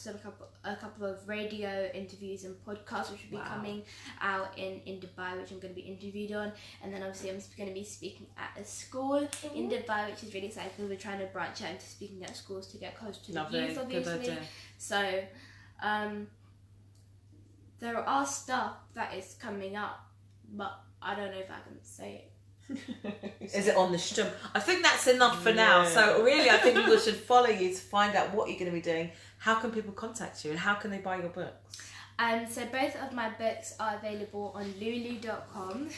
a couple of radio interviews and podcasts which will be coming out in Dubai, which I'm going to be interviewed on, and then obviously I'm going to be speaking at a school in Dubai, which is really exciting because we're trying to branch out into speaking at schools to get close to the youth, obviously. Good idea. So there are stuff that is coming up, but I don't know if I can say it. Is it on the stump? I think that's enough for now. So really, I think people should follow you to find out what you're going to be doing. How can people contact you, and how can they buy your books? So both of my books are available on lulu.com.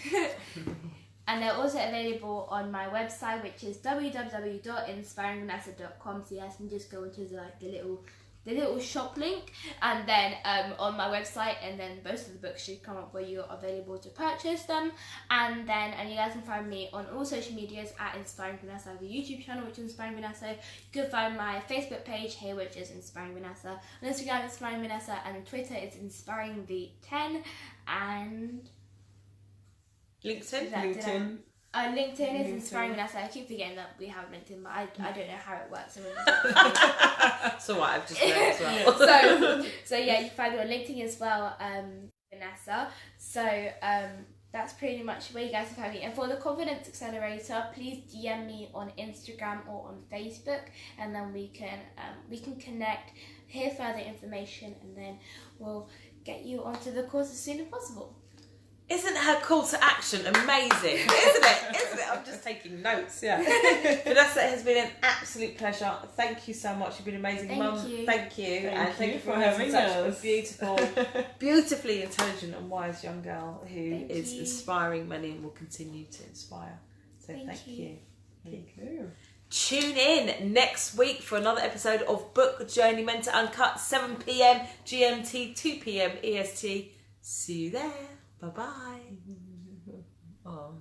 And they're also available on my website, which is www.inspiringvanessa.com. So you guys can just go into the little the little shop link, and then on my website, and then most of the books should come up where you're available to purchase them. And you guys can find me on all social medias at Inspiring Vanessa. I have a YouTube channel which is Inspiring Vanessa. You can find my Facebook page here, which is Inspiring Vanessa. On Instagram, Inspiring Vanessa, and on Twitter, it's InspiringV10, and LinkedIn. LinkedIn is Inspiring Vanessa. I keep forgetting that we have LinkedIn, but I don't know how it works. So what, I've just learned as well. so yeah, you can find me on LinkedIn as well, Vanessa. So that's pretty much where you guys can find me. And for the Confidence Accelerator, please DM me on Instagram or on Facebook, and then we can connect, hear further information, and then we'll get you onto the course as soon as possible. Isn't her call to action amazing? Isn't it? I'm just taking notes, yeah. Vanessa, it has been an absolute pleasure. Thank you so much. You've been amazing, Mum. Thank you. Thank you for having us. A beautifully intelligent and wise young girl who is inspiring many and will continue to inspire. So thank you. Thank you. Tune in next week for another episode of Book Journey Mentor Uncut, 7 p.m. GMT, 2 p.m. EST. See you there. Bye-bye. Oh.